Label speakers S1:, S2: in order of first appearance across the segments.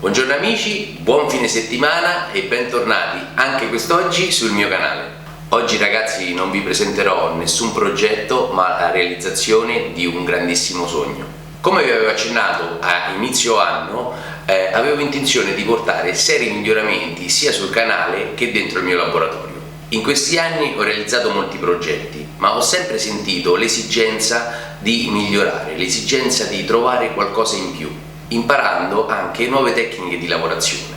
S1: Buongiorno amici, buon fine settimana e bentornati anche quest'oggi sul mio canale. Oggi ragazzi non vi presenterò nessun progetto ma la realizzazione di un grandissimo sogno. Come vi avevo accennato a inizio anno, avevo intenzione di portare seri miglioramenti sia sul canale che dentro il mio laboratorio. In questi anni ho realizzato molti progetti, ma ho sempre sentito l'esigenza di migliorare, l'esigenza di trovare qualcosa in più, imparando anche nuove tecniche di lavorazione.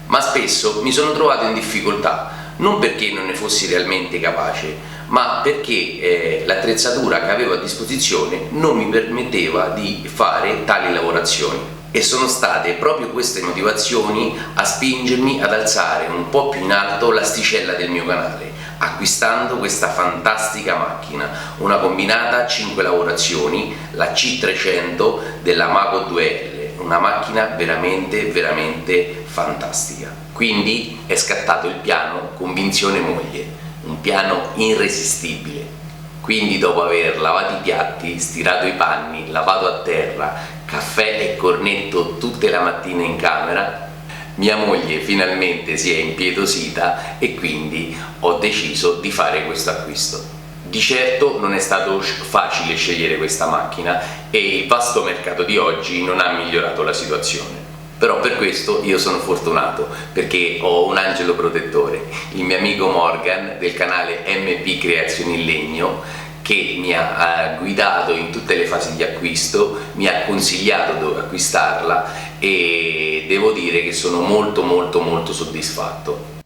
S1: Ma spesso mi sono trovato in difficoltà, non perché non ne fossi realmente capace, ma perché l'attrezzatura che avevo a disposizione non mi permetteva di fare tali lavorazioni. E sono state proprio queste motivazioni a spingermi ad alzare un po' più in alto l'asticella del mio canale, acquistando questa fantastica macchina, una combinata 5 lavorazioni, la C300 della Mago 2L. Una macchina veramente fantastica. Quindi è scattato il piano Convinzione Moglie, un piano irresistibile. Quindi dopo aver lavato i piatti, stirato i panni, lavato a terra, caffè e cornetto tutte le mattine in camera, mia moglie finalmente si è impietosita e quindi ho deciso di fare questo acquisto. Di certo non è stato facile scegliere questa macchina e il vasto mercato di oggi non ha migliorato la situazione. Però per questo io sono fortunato, perché ho un angelo protettore, il mio amico Morgan del canale MP Creazioni in Legno, che mi ha guidato in tutte le fasi di acquisto, mi ha consigliato dove acquistarla e devo dire che sono molto soddisfatto.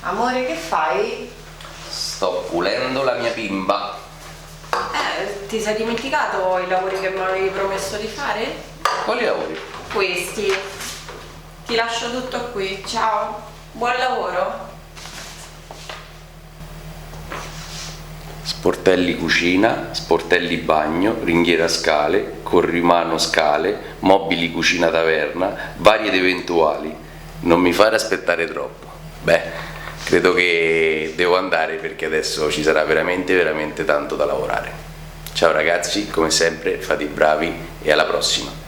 S2: Amore, che fai?
S1: Sto pulendo la mia bimba.
S2: Ti sei dimenticato i lavori che mi avevi promesso di fare?
S1: Quali lavori?
S2: Questi. Ti lascio tutto qui, ciao. Buon lavoro.
S1: Sportelli cucina, sportelli bagno, ringhiera scale, corrimano scale, mobili cucina taverna, vari ed eventuali. Non mi fare aspettare troppo. Beh, credo che devo andare perché adesso ci sarà veramente tanto da lavorare. Ciao ragazzi, come sempre fate i bravi e alla prossima.